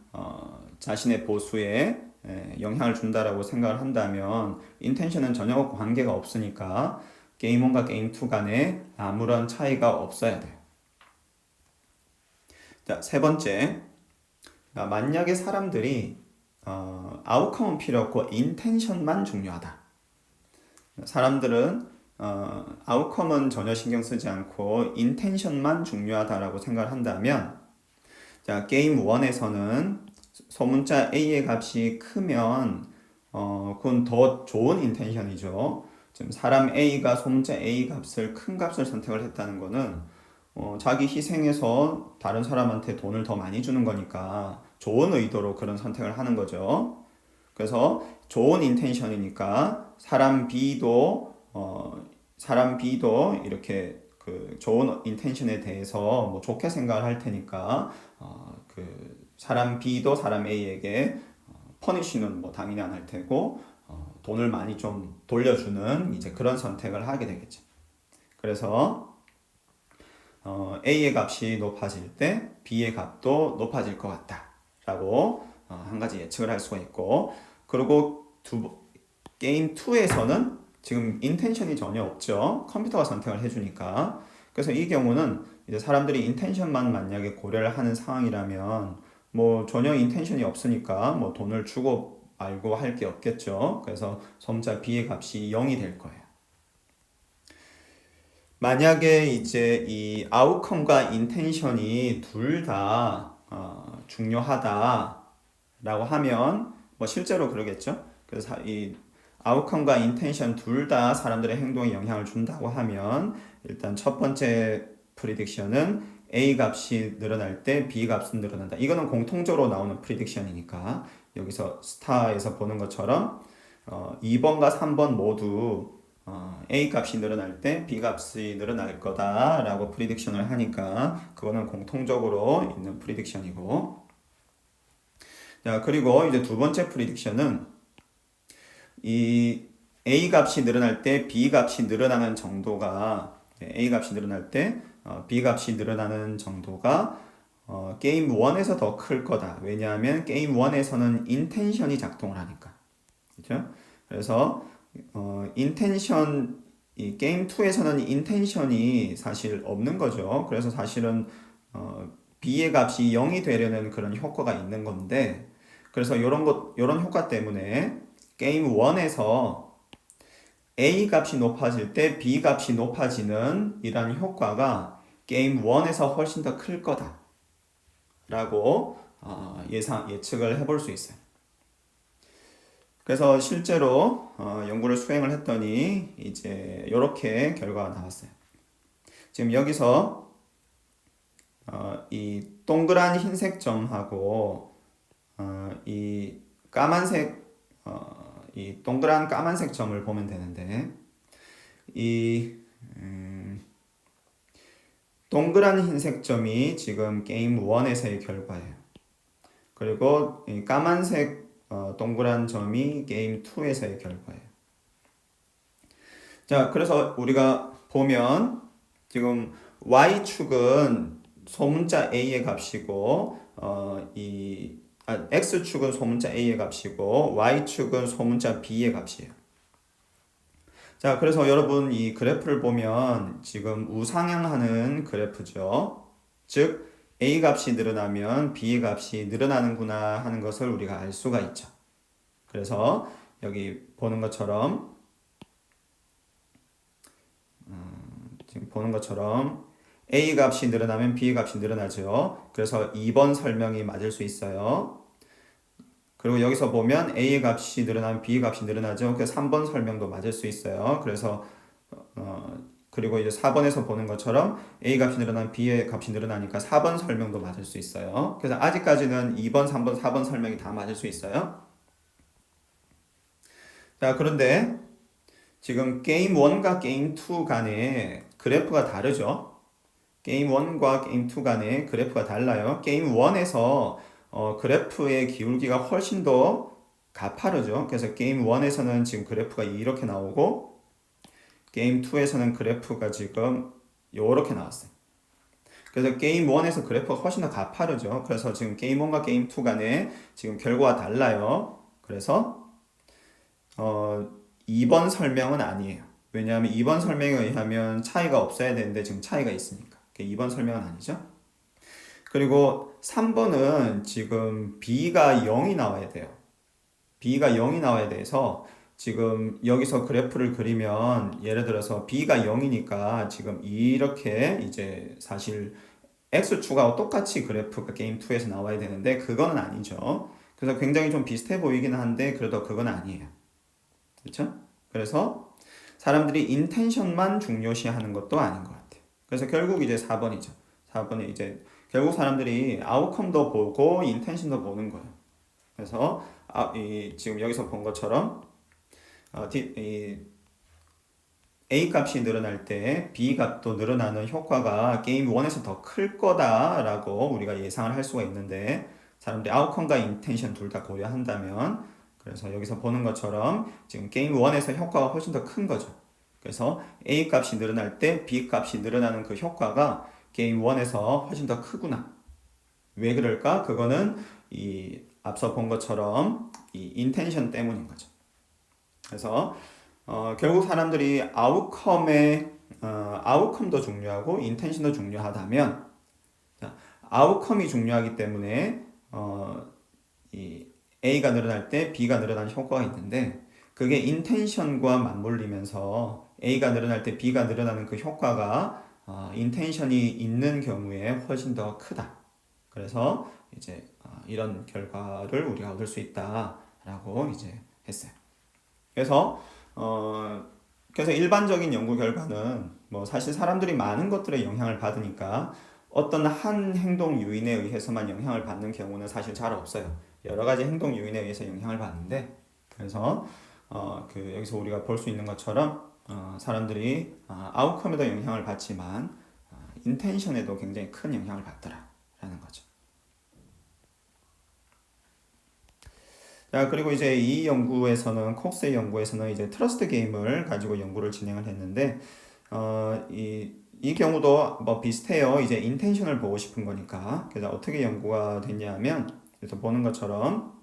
Speaker 1: 자신의 보수에 영향을 준다라고 생각을 한다면 인텐션은 전혀 관계가 없으니까 게임 1과 게임 2 간에 아무런 차이가 없어야 돼요. 자, 세 번째, 만약에 사람들이 아웃컴은 필요 없고 인텐션만 중요하다. 사람들은 아웃컴은 전혀 신경 쓰지 않고 인텐션만 중요하다라고 생각을 한다면, 자, 게임 1에서는 소문자 A의 값이 크면 그건 더 좋은 인텐션이죠. 지금 사람 A가 소문자 A 큰 값을 선택을 했다는 거는 자기 희생해서 다른 사람한테 돈을 더 많이 주는 거니까 좋은 의도로 그런 선택을 하는 거죠. 그래서 좋은 인텐션이니까 사람 B도 이렇게 그 좋은 인텐션에 대해서 뭐 좋게 생각을 할 테니까 그 사람 B도 사람 A에게 퍼니쉬는 뭐 당연히 안 할 테고 돈을 많이 좀 돌려주는 이제 그런 선택을 하게 되겠죠. 그래서 A의 값이 높아질 때 B의 값도 높아질 것 같다라고 한 가지 예측을 할 수가 있고, 그리고 게임 2에서는 지금 인텐션이 전혀 없죠. 컴퓨터가 선택을 해주니까. 그래서 이 경우는 이제 사람들이 인텐션만 만약에 고려를 하는 상황이라면 뭐 전혀 인텐션이 없으니까 뭐 돈을 주고 말고 할 게 없겠죠. 그래서 소문자 B의 값이 0이 될 거예요. 만약에 이제 이 아웃컴과 인텐션이 둘 다 중요하다라고 하면 뭐 실제로 그러겠죠. 그래서 이 아웃컴과 인텐션 둘 다 사람들의 행동에 영향을 준다고 하면 일단 첫 번째 프리딕션은 A 값이 늘어날 때 B 값은 늘어난다. 이거는 공통적으로 나오는 프리딕션이니까 여기서 스타에서 보는 것처럼 2번과 3번 모두 A 값이 늘어날 때 B 값이 늘어날 거다라고 프리딕션을 하니까 그거는 공통적으로 있는 프리딕션이고, 자, 그리고 이제 두 번째 프리딕션은 이 A 값이 늘어날 때 B 값이 늘어나는 정도가 A 값이 늘어날 때 B 값이 늘어나는 정도가 게임 1에서 더 클 거다. 왜냐하면 게임 1에서는 인텐션이 작동을 하니까. 그렇죠? 그래서 이 게임 2에서는 인텐션이 사실 없는 거죠. 그래서 사실은 B의 값이 0이 되려는 그런 효과가 있는 건데, 그래서 이런 효과 때문에 게임 1에서 A 값이 높아질 때 B 값이 높아지는 이런 효과가 게임 1에서 훨씬 더 클 거다 라고 예측을 해볼 수 있어요. 그래서 실제로 연구를 수행을 했더니 이제 이렇게 결과가 나왔어요. 지금 여기서 이 동그란 흰색 점하고 이 까만색 이 동그란 까만색 점을 보면 되는데 이 동그란 흰색 점이 지금 게임 1에서의 결과예요. 그리고 이 까만색 동그란 점이 게임 2에서의 결과예요. 자, 그래서 우리가 보면 지금 Y축은 소문자 A의 값이고 X축은 소문자 A의 값이고 Y축은 소문자 B의 값이에요. 자, 그래서 여러분 이 그래프를 보면 지금 우상향하는 그래프죠. 즉 A 값이 늘어나면 B 값이 늘어나는구나 하는 것을 우리가 알 수가 있죠. 그래서 여기 보는 것처럼 지금 보는 것처럼 A 값이 늘어나면 B 값이 늘어나죠. 그래서 2번 설명이 맞을 수 있어요. 그리고 여기서 보면 A 값이 늘어나면 B 값이 늘어나죠. 그래서 3번 설명도 맞을 수 있어요. 그래서 그리고 이제 4번에서 보는 것처럼 A 값이 늘어나면 B의 값이 늘어나니까 4번 설명도 맞을 수 있어요. 그래서 아직까지는 2번, 3번, 4번 설명이 다 맞을 수 있어요. 자, 그런데 지금 게임 1과 게임 2 간에 그래프가 다르죠. 게임 1과 게임 2 간에 그래프가 달라요. 게임 1에서 그래프의 기울기가 훨씬 더 가파르죠. 그래서 게임 1에서는 지금 그래프가 이렇게 나오고 게임 2에서는 그래프가 지금 이렇게 나왔어요. 그래서 게임 1에서 그래프가 훨씬 더 가파르죠. 그래서 지금 게임 1과 게임 2 간에 지금 결과가 달라요. 그래서 2번 설명은 아니에요. 왜냐하면 2번 설명에 의하면 차이가 없어야 되는데 지금 차이가 있으니까. 2번 설명은 아니죠. 그리고 3번은 지금 B가 0이 나와야 돼요. B가 0이 나와야 돼서 지금 여기서 그래프를 그리면 예를 들어서 B가 0이니까 지금 이렇게 이제 사실 X축하고 똑같이 그래프가 게임 2에서 나와야 되는데 그거는 아니죠. 그래서 굉장히 좀 비슷해 보이기는 한데 그래도 그건 아니에요. 그렇죠? 그래서 사람들이 인텐션만 중요시하는 것도 아닌 것 같아요. 그래서 결국 이제 4번이죠. 4번에 이제 결국 사람들이 아웃컴도 보고 인텐션도 보는 거예요. 그래서 지금 여기서 본 것처럼 A 값이 늘어날 때 B 값도 늘어나는 효과가 게임 1에서 더 클 거다라고 우리가 예상을 할 수가 있는데 사람들이 아웃컴과 인텐션 둘 다 고려한다면 그래서 여기서 보는 것처럼 지금 게임 1에서 효과가 훨씬 더 큰 거죠. 그래서 A 값이 늘어날 때 B 값이 늘어나는 그 효과가 게임 1에서 훨씬 더 크구나. 왜 그럴까? 그거는 이 앞서 본 것처럼 이 인텐션 때문인 거죠. 그래서 결국 사람들이 아웃컴도 중요하고 인텐션도 중요하다면 아웃컴이 중요하기 때문에 이 A가 늘어날 때 B가 늘어나는 효과가 있는데 그게 인텐션과 맞물리면서 A가 늘어날 때 B가 늘어나는 그 효과가 인텐션이 있는 경우에 훨씬 더 크다. 그래서 이제 이런 결과를 우리가 얻을 수 있다라고 이제 했어요. 그래서 일반적인 연구 결과는 뭐 사실 사람들이 많은 것들에 영향을 받으니까 어떤 한 행동 요인에 의해서만 영향을 받는 경우는 사실 잘 없어요. 여러 가지 행동 요인에 의해서 영향을 받는데 그래서 여기서 우리가 볼 수 있는 것처럼 사람들이 아웃컴에도 영향을 받지만 인텐션에도 굉장히 큰 영향을 받더라라는 거죠. 자, 그리고 이제 이 연구에서는 콕스의 연구에서는 이제 트러스트 게임을 가지고 연구를 진행을 했는데 이 경우도 뭐 비슷해요. 이제 인텐션을 보고 싶은 거니까. 그래서 어떻게 연구가 됐냐면 그래서 보는 것처럼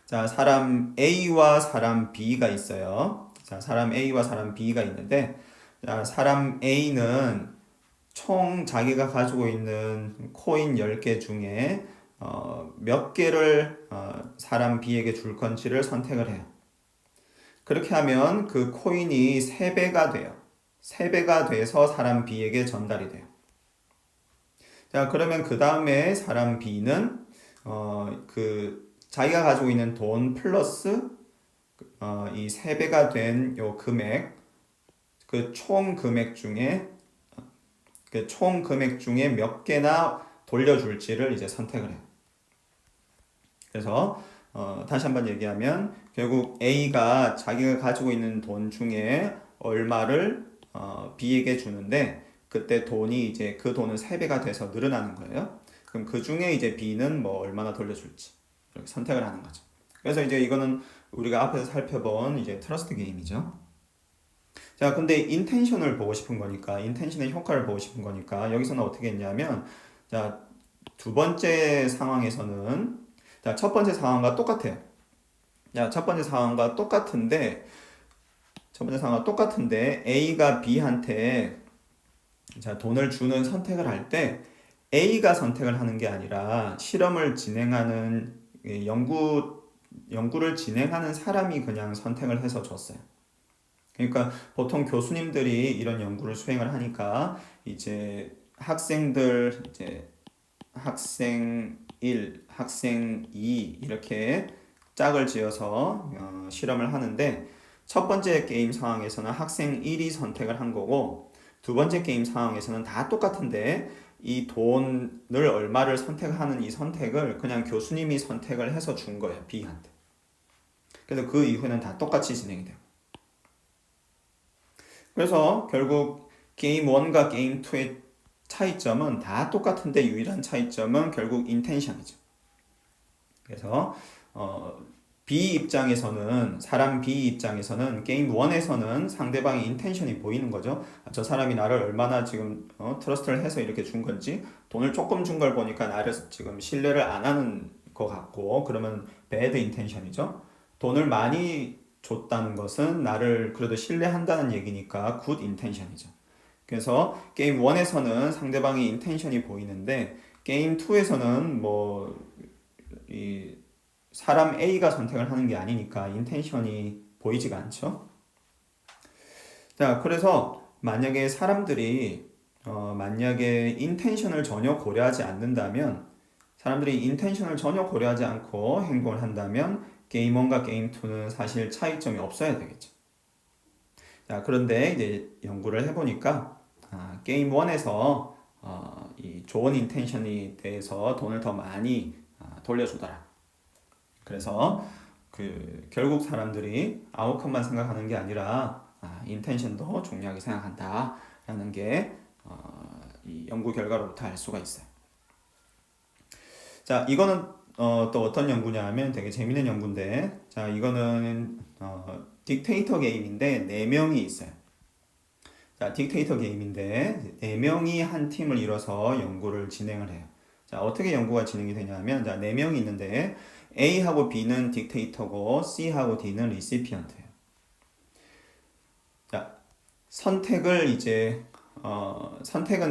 Speaker 1: 자, 사람 A와 사람 B가 있어요. 자, 사람 A와 사람 B가 있는데 자, 사람 A는 총 자기가 가지고 있는 코인 10개 중에 몇 개를 사람 B에게 줄 건지를 선택을 해요. 그렇게 하면 그 코인이 3배가 돼요. 3배가 돼서 사람 B에게 전달이 돼요. 자, 그러면 그 다음에 사람 B는 자기가 가지고 있는 돈 플러스 이 3배가 된 요 금액, 그 총 금액 중에 몇 개나 돌려줄지를 이제 선택을 해요. 그래서 다시 한번 얘기하면 결국 A가 자기가 가지고 있는 돈 중에 얼마를 B에게 주는데 그때 돈이 이제 그 돈은 3배가 돼서 늘어나는 거예요. 그럼 그 중에 이제 B는 뭐 얼마나 돌려줄지 이렇게 선택을 하는 거죠. 그래서 이제 이거는 우리가 앞에서 살펴본 이제 트러스트 게임이죠. 자, 근데 인텐션을 보고 싶은 거니까, 인텐션의 효과를 보고 싶은 거니까, 여기서는 어떻게 했냐면, 자, 두 번째 상황에서는, 자, 첫 번째 상황과 똑같아요. 자, 첫 번째 상황과 똑같은데, A가 B한테, 자, 돈을 주는 선택을 할 때, A가 선택을 하는 게 아니라, 실험을 진행하는, 연구를 진행하는 사람이 그냥 선택을 해서 줬어요. 그러니까 보통 교수님들이 이런 연구를 수행을 하니까 이제 학생 1, 학생 2 이렇게 짝을 지어서 실험을 하는데 첫 번째 게임 상황에서는 학생 1이 선택을 한 거고 두 번째 게임 상황에서는 다 똑같은데 이 돈을 얼마를 선택하는 이 선택을 그냥 교수님이 선택을 해서 준 거예요, B한테. 그래서 그 이후에는 다 똑같이 진행이 돼요. 그래서 결국 게임 1과 게임 2의 차이점은 다 똑같은데 유일한 차이점은 결국 인텐션이죠. 그래서 사람 B 입장에서는 게임 1에서는 상대방의 인텐션이 보이는 거죠. 저 사람이 나를 얼마나 지금 트러스트를 해서 이렇게 준 건지 돈을 조금 준 걸 보니까 나를 지금 신뢰를 안 하는 것 같고 그러면 배드 인텐션이죠. 돈을 많이 줬다는 것은 나를 그래도 신뢰한다는 얘기니까 굿 인텐션이죠. 그래서 게임 1에서는 상대방의 인텐션이 보이는데 게임 2에서는 이 사람 A가 선택을 하는 게 아니니까 인텐션이 보이지가 않죠. 자, 그래서 만약에 사람들이 만약에 인텐션을 전혀 고려하지 않는다면 사람들이 인텐션을 전혀 고려하지 않고 행동을 한다면 게임 1과 게임 2는 사실 차이점이 없어야 되겠죠. 자, 그런데 이제 연구를 해보니까 게임 1에서 이 좋은 인텐션에 대해서 돈을 더 많이 돌려주더라. 그래서 결국 사람들이 아웃컴만 생각하는 게 아니라 인텐션도 중요하게 생각한다라는 게 이 연구 결과로부터 알 수가 있어요. 자, 이거는 또 어떤 연구냐 하면 되게 재밌는 연구인데 자, 이거는 딕테이터 게임인데 4명이 있어요. 자, 딕테이터 게임인데 4명이 한 팀을 이뤄서 연구를 진행을 해요. 자, 어떻게 연구가 진행이 되냐면 자, 4명이 있는데 A하고 B는 딕테이터고 C하고 D는 리시피언트예요. 자, 선택은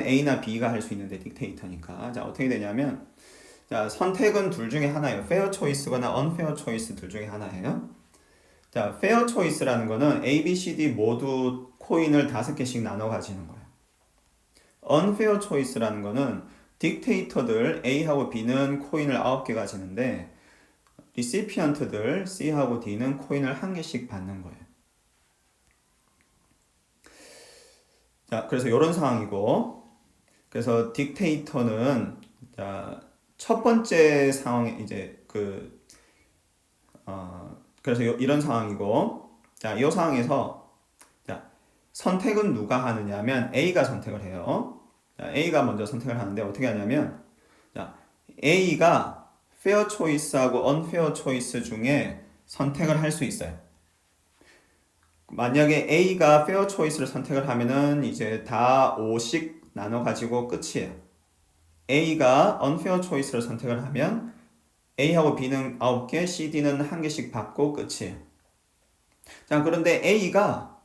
Speaker 1: A나 B가 할 수 있는데 딕테이터니까 자, 어떻게 되냐면 자, 선택은 둘 중에 하나예요. 페어 초이스거나 언페어 초이스 둘 중에 하나예요. 자, 페어 초이스라는 거는 A, B, C, D 모두 코인을 5개씩 나눠 가지는 거예요. 언페어 초이스라는 거는 딕테이터들 A하고 B는 코인을 9개 가지는데 리시피언트들 C하고 D는 코인을 1개씩 받는 거예요. 자, 그래서 이런 상황이고 그래서 딕테이터는 자, 첫 번째 상황에 이제 그래서 이런 상황이고 자, 이 상황에서 자, 선택은 누가 하느냐면 A가 선택을 해요. 자, A가 먼저 선택을 하는데 어떻게 하냐면 자, A가 페어 초이스하고 언페어 초이스 중에 선택을 할 수 있어요. 만약에 A가 페어 초이스를 선택을 하면은 이제 다 5씩 나눠 가지고 끝이에요. A가 unfair choice를 선택을 하면 A하고 B는 9개, C, D는 1개씩 받고 끝이에요. 자, 그런데 A가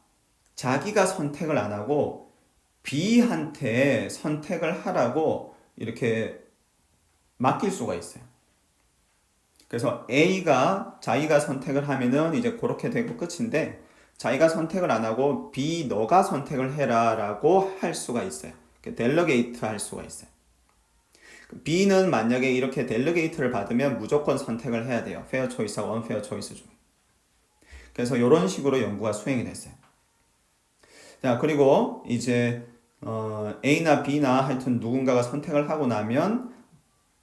Speaker 1: 자기가 선택을 안 하고 B한테 선택을 하라고 이렇게 맡길 수가 있어요. 그래서 A가 자기가 선택을 하면은 이제 그렇게 되고 끝인데 자기가 선택을 안 하고 B 너가 선택을 해라 라고 할 수가 있어요. 델러게이트 할 수가 있어요. B는 만약에 이렇게 델리게이트를 받으면 무조건 선택을 해야 돼요. 페어 초이스와 언페어 초이스 중. 그래서 이런 식으로 연구가 수행이 됐어요. 자, 그리고 이제 A나 B나 하여튼 누군가가 선택을 하고 나면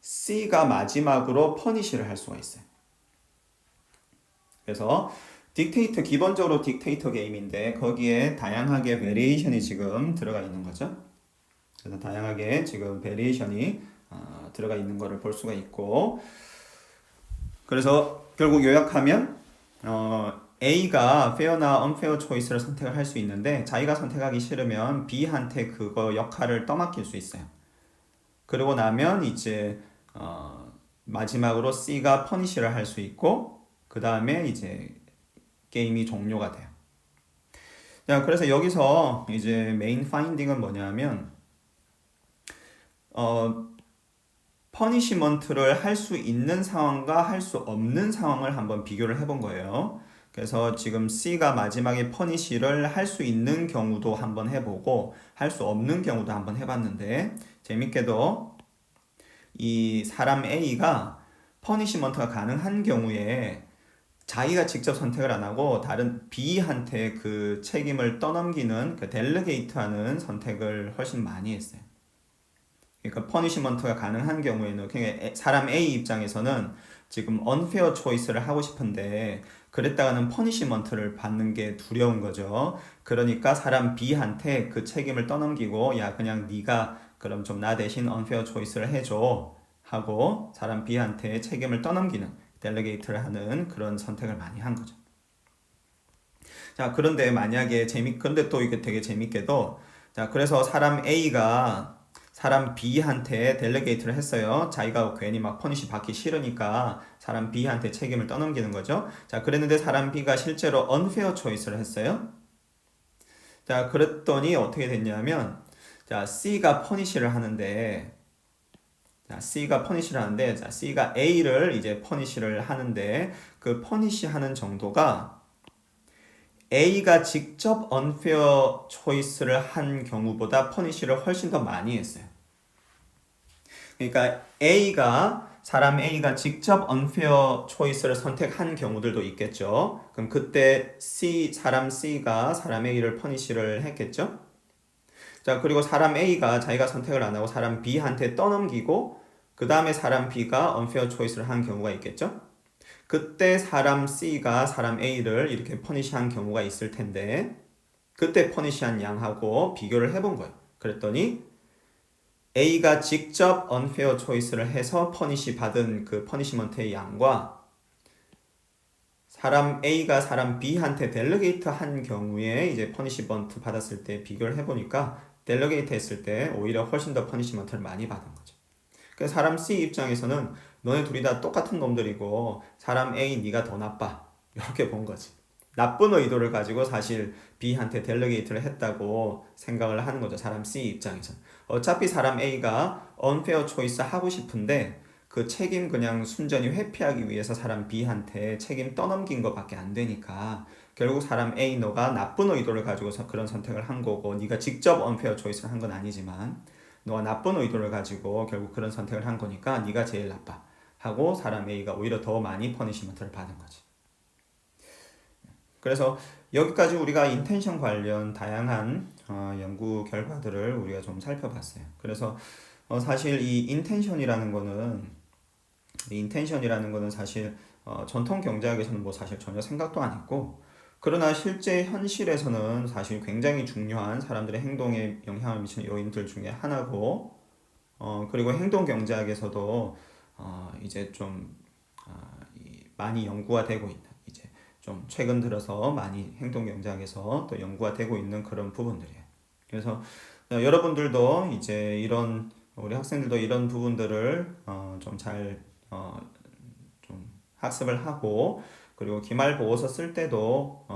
Speaker 1: C가 마지막으로 퍼니시를 할 수가 있어요. 그래서 딕테이터 기본적으로 딕테이터 게임인데 거기에 다양하게 베리에이션이 지금 들어가 있는 거죠. 그래서 다양하게 지금 베리에이션이 들어가 있는 거를 볼 수가 있고 그래서 결국 요약하면 A가 페어나 언페어 초이스를 선택을 할 수 있는데 자기가 선택하기 싫으면 B한테 그거 역할을 떠맡길 수 있어요. 그러고 나면 이제 마지막으로 C가 퍼니시를 할 수 있고 그 다음에 이제 게임이 종료가 돼요. 자, 그래서 여기서 이제 메인 파인딩은 뭐냐면 퍼니시먼트를 할 수 있는 상황과 할 수 없는 상황을 한번 비교를 해본 거예요. 그래서 지금 C가 마지막에 퍼니시를 할 수 있는 경우도 한번 해보고 할 수 없는 경우도 한번 해봤는데 재밌게도 이 사람 A가 퍼니시먼트가 가능한 경우에 자기가 직접 선택을 안 하고 다른 B한테 그 책임을 떠넘기는 그 델리게이트하는 선택을 훨씬 많이 했어요. 그러니까 퍼니시먼트가 가능한 경우에는 그러니까 사람 A 입장에서는 지금 unfair choice를 하고 싶은데 그랬다가는 퍼니시먼트를 받는 게 두려운 거죠. 그러니까 사람 B한테 그 책임을 떠넘기고 야 그냥 네가 그럼 좀 나 대신 unfair choice를 해줘 하고 사람 B한테 책임을 떠넘기는 델리게이트를 하는 그런 선택을 많이 한 거죠. 자, 그런데 만약에 그런데 또 이게 되게 재밌게도 자, 그래서 사람 A가 사람 B한테 델리게이트를 했어요. 자기가 괜히 막 퍼니시 받기 싫으니까 사람 B한테 책임을 떠넘기는 거죠. 자, 그랬는데 사람 B가 실제로 unfair choice를 했어요. 자, 그랬더니 어떻게 됐냐면 자, C가 퍼니시를 하는데 자, 자, C가 A를 이제 퍼니시를 하는데 그 퍼니시 하는 정도가 A가 직접 unfair choice를 한 경우보다 퍼니시를 훨씬 더 많이 했어요. 그러니까 사람 A가 직접 unfair choice를 선택한 경우들도 있겠죠. 그럼 그때 사람 C가 사람 A를 퍼니시를 했겠죠. 자, 그리고 사람 A가 자기가 선택을 안 하고 사람 B한테 떠넘기고 그 다음에 사람 B가 unfair choice를 한 경우가 있겠죠. 그때 사람 C가 사람 A를 이렇게 퍼니시한 경우가 있을 텐데 그때 퍼니시한 양하고 비교를 해본 거예요. 그랬더니 A가 직접 unfair choice를 해서 퍼니시 받은 그 퍼니시먼트의 양과 사람 A가 사람 B한테 델리게이트 한 경우에 이제 퍼니시먼트 받았을 때 비교를 해보니까 델리게이트 했을 때 오히려 훨씬 더 퍼니시먼트를 많이 받은 거죠. 그래서 사람 C 입장에서는 너네 둘이 다 똑같은 놈들이고 사람 A 네가 더 나빠 이렇게 본 거지. 나쁜 의도를 가지고 사실 B한테 델리게이트를 했다고 생각을 하는 거죠. 사람 C 입장에서는. 어차피 사람 A가 unfair choice 하고 싶은데 그 책임 그냥 순전히 회피하기 위해서 사람 B한테 책임 떠넘긴 것밖에 안 되니까 결국 사람 A 너가 나쁜 의도를 가지고서 그런 선택을 한 거고 네가 직접 unfair choice를 한 건 아니지만 너가 나쁜 의도를 가지고 결국 그런 선택을 한 거니까 네가 제일 나빠 하고 사람 A가 오히려 더 많이 퍼니시먼트를 받은 거지. 그래서 여기까지 우리가 인텐션 관련 다양한 연구 결과들을 우리가 좀 살펴봤어요. 그래서 사실 이 인텐션이라는 거는 사실 전통 경제학에서는 뭐 사실 전혀 생각도 안 했고 그러나 실제 현실에서는 사실 굉장히 중요한 사람들의 행동에 영향을 미치는 요인들 중에 하나고 그리고 행동 경제학에서도 이제 좀 많이 연구가 되고 있는 이제 좀 최근 들어서 많이 행동 경제학에서 또 연구가 되고 있는 그런 부분들이에요. 그래서 여러분들도 이제 우리 학생들도 이런 부분들을 좀 잘 좀 학습을 하고 그리고 기말보고서 쓸 때도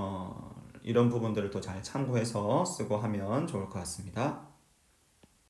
Speaker 1: 이런 부분들을 또 잘 참고해서 쓰고 하면 좋을 것 같습니다.